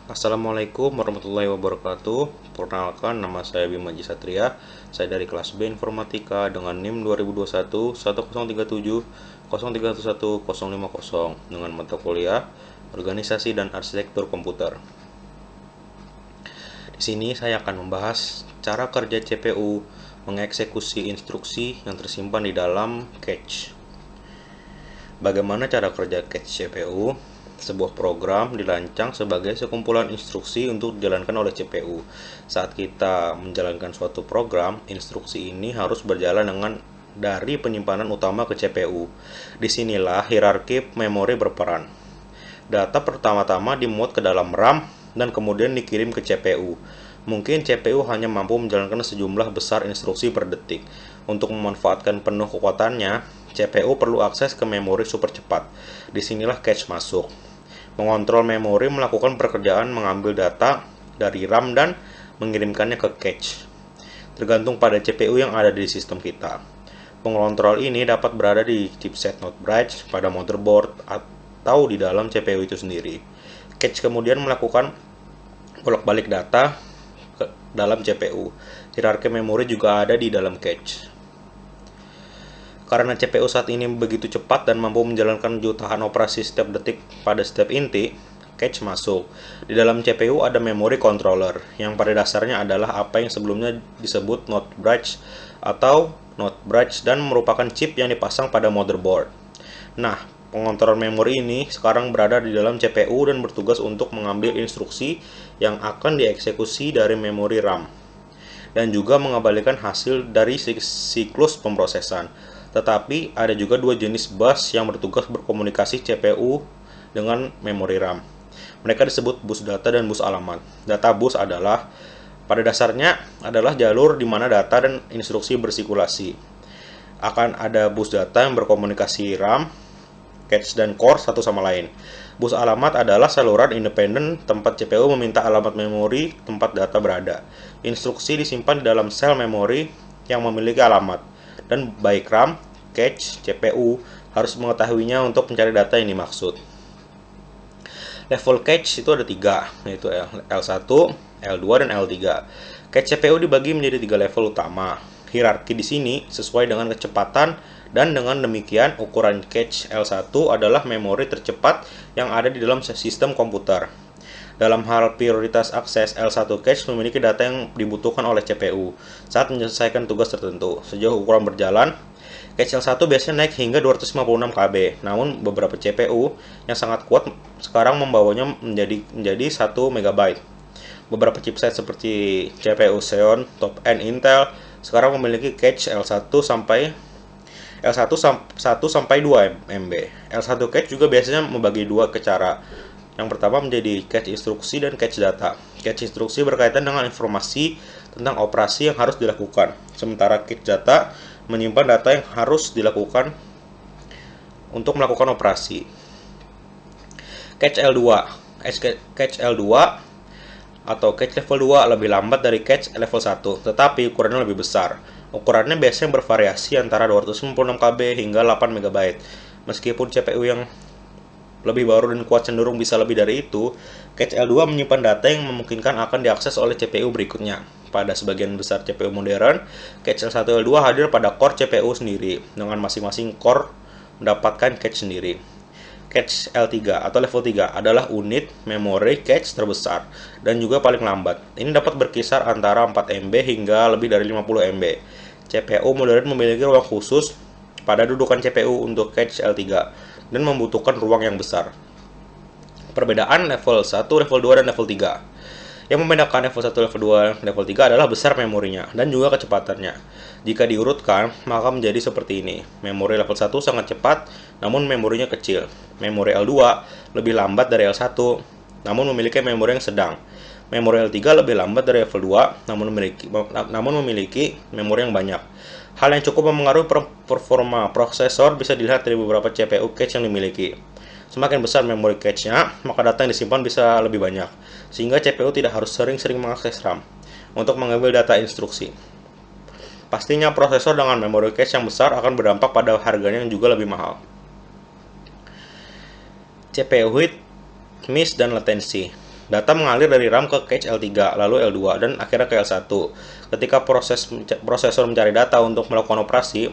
Assalamualaikum warahmatullahi wabarakatuh. Perkenalkan, nama saya Bima Ji Satria. Saya dari kelas B Informatika dengan NIM 2021 1037 031 050 dengan mata kuliah Organisasi dan Arsitektur Komputer. Di sini saya akan membahas cara kerja CPU mengeksekusi instruksi yang tersimpan di dalam cache. Bagaimana cara kerja cache CPU? Sebuah program dirancang sebagai sekumpulan instruksi untuk dijalankan oleh CPU. Saat kita menjalankan suatu program, instruksi ini harus berjalan dari penyimpanan utama ke CPU. Disinilah hierarki memori berperan. Data pertama-tama dimuat ke dalam RAM dan kemudian dikirim ke CPU. Mungkin CPU hanya mampu menjalankan sejumlah besar instruksi per detik. Untuk memanfaatkan penuh kekuatannya, CPU perlu akses ke memori super cepat. Disinilah cache masuk. Mengontrol memori melakukan pekerjaan mengambil data dari RAM dan mengirimkannya ke cache. Tergantung pada CPU yang ada di sistem kita. Pengontrol ini dapat berada di chipset not bridge, pada motherboard, atau di dalam CPU itu sendiri. Cache kemudian melakukan bolak-balik data ke dalam CPU. Hierarki memori juga ada di dalam cache. Karena CPU saat ini begitu cepat dan mampu menjalankan jutaan operasi setiap detik pada setiap inti, cache masuk. Di dalam CPU ada memory controller, yang pada dasarnya adalah apa yang sebelumnya disebut not bridge atau not bridge dan merupakan chip yang dipasang pada motherboard. Nah, pengontrol memori ini sekarang berada di dalam CPU dan bertugas untuk mengambil instruksi yang akan dieksekusi dari memori RAM dan juga mengembalikan hasil dari siklus pemrosesan. Tetapi ada juga dua jenis bus yang bertugas berkomunikasi CPU dengan memori RAM. Mereka disebut bus data dan bus alamat. Data bus pada dasarnya adalah jalur di mana data dan instruksi bersirkulasi. Akan ada bus data yang berkomunikasi RAM, cache dan core satu sama lain. Bus alamat adalah saluran independen tempat CPU meminta alamat memori tempat data berada. Instruksi disimpan di dalam sel memori yang memiliki alamat, dan baik RAM, cache, CPU harus mengetahuinya untuk mencari data yang dimaksud. Level cache itu ada 3, yaitu L1, L2, dan L3. Cache CPU dibagi menjadi 3 level utama. Hierarki di sini sesuai dengan kecepatan, dan dengan demikian ukuran cache L1 adalah memori tercepat yang ada di dalam sistem komputer. Dalam hal prioritas akses, L1 cache memiliki data yang dibutuhkan oleh CPU saat menyelesaikan tugas tertentu. Sejauh ukuran berjalan, cache L1 biasanya naik hingga 256 KB, namun beberapa CPU yang sangat kuat sekarang membawanya menjadi 1 MB. Beberapa chipset seperti CPU Xeon top-end Intel sekarang memiliki cache L1 sampai 2 MB. L1 cache juga biasanya membagi dua ke cara. Yang pertama menjadi cache instruksi dan cache data. Cache instruksi berkaitan dengan informasi tentang operasi yang harus dilakukan, sementara cache data menyimpan data yang harus dilakukan untuk melakukan operasi. Cache L2. Cache L2 atau cache level 2 lebih lambat dari cache level 1, tetapi ukurannya lebih besar. Ukurannya biasanya bervariasi antara 256 KB hingga 8 MB. Meskipun CPU yang lebih baru dan kuat cenderung bisa lebih dari itu, cache L2 menyimpan data yang memungkinkan akan diakses oleh CPU berikutnya. Pada sebagian besar CPU modern, cache L1 L2 hadir pada core CPU sendiri, dengan masing-masing core mendapatkan cache sendiri. Cache L3 atau level 3 adalah unit memori cache terbesar dan juga paling lambat. Ini dapat berkisar antara 4 MB hingga lebih dari 50 MB. CPU modern memiliki ruang khusus pada dudukan CPU untuk cache L3 dan membutuhkan ruang yang besar. Perbedaan level 1, level 2, dan level 3. Yang membedakan level 1, level 2, level 3 adalah besar memorinya dan juga kecepatannya. Jika diurutkan, maka menjadi seperti ini. Memori level 1 sangat cepat, namun memorinya kecil. Memori L2 lebih lambat dari L1, namun memiliki memori yang sedang. Memori L3 lebih lambat dari level 2, namun memiliki memori yang banyak. Hal yang cukup mempengaruhi performa prosesor bisa dilihat dari beberapa CPU cache yang dimiliki. Semakin besar memori cache-nya, maka data yang disimpan bisa lebih banyak, sehingga CPU tidak harus sering-sering mengakses RAM untuk mengambil data instruksi. Pastinya prosesor dengan memori cache yang besar akan berdampak pada harganya yang juga lebih mahal. CPU hit, miss, dan latensi. Data mengalir dari RAM ke cache L3, lalu L2, dan akhirnya ke L1. Ketika prosesor mencari data untuk melakukan operasi,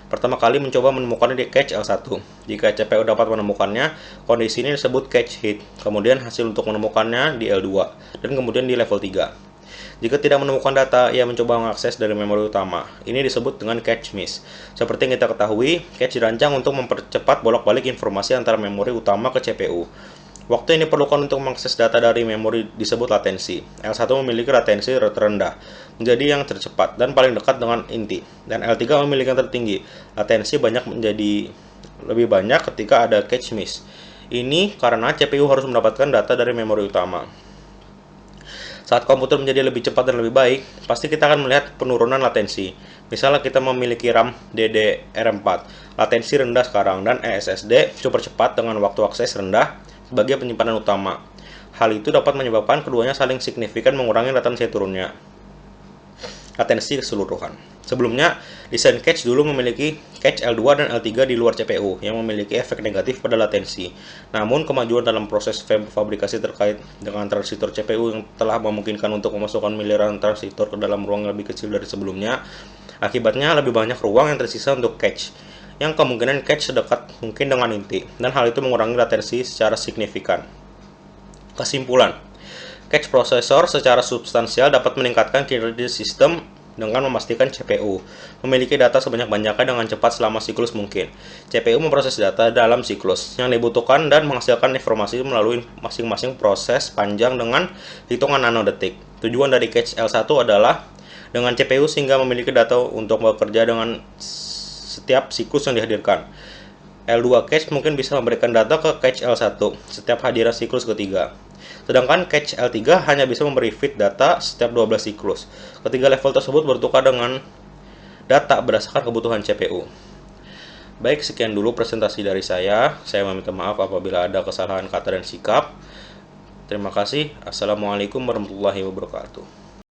pertama kali mencoba menemukannya di cache L1. Jika CPU dapat menemukannya, kondisi ini disebut cache hit. Kemudian hasil untuk menemukannya di L2, dan kemudian di level 3. Jika tidak menemukan data, ia mencoba mengakses dari memori utama. Ini disebut dengan cache miss. Seperti yang kita ketahui, cache dirancang untuk mempercepat bolak-balik informasi antara memori utama ke CPU. Waktu yang diperlukan untuk mengakses data dari memori disebut latensi. L1 memiliki latensi terendah, menjadi yang tercepat dan paling dekat dengan inti. Dan L3 memiliki yang tertinggi. Latensi menjadi lebih banyak ketika ada cache miss. Ini karena CPU harus mendapatkan data dari memori utama. Saat komputer menjadi lebih cepat dan lebih baik, pasti kita akan melihat penurunan latensi. Misalnya kita memiliki RAM DDR4, latensi rendah sekarang, dan SSD super cepat dengan waktu akses rendah sebagai penyimpanan utama. Hal itu dapat menyebabkan keduanya saling signifikan mengurangi latensi turunnya latensi keseluruhan. Sebelumnya, desain cache dulu memiliki cache L2 dan L3 di luar CPU yang memiliki efek negatif pada latensi. Namun, kemajuan dalam proses fabrikasi terkait dengan transistor CPU yang telah memungkinkan untuk memasukkan miliaran transistor ke dalam ruang yang lebih kecil dari sebelumnya. Akibatnya, lebih banyak ruang yang tersisa untuk cache, yang kemungkinan cache sedekat mungkin dengan inti, dan hal itu mengurangi latensi secara signifikan. Kesimpulan, cache prosesor secara substansial dapat meningkatkan kinerja sistem dengan memastikan CPU memiliki data sebanyak-banyaknya dengan cepat selama siklus mungkin. CPU memproses data dalam siklus yang dibutuhkan dan menghasilkan informasi melalui masing-masing proses panjang dengan hitungan nanodetik. Tujuan dari cache L1 adalah dengan CPU sehingga memiliki data untuk bekerja dengan setiap siklus yang dihadirkan. L2 cache mungkin bisa memberikan data ke cache L1 setiap hadiran siklus ketiga. Sedangkan cache L3 hanya bisa memberi feed data setiap 12 siklus. Ketiga level tersebut bertukar dengan data berdasarkan kebutuhan CPU. Baik, sekian dulu presentasi dari saya. Saya meminta maaf apabila ada kesalahan kata dan sikap. Terima kasih. Assalamualaikum warahmatullahi wabarakatuh.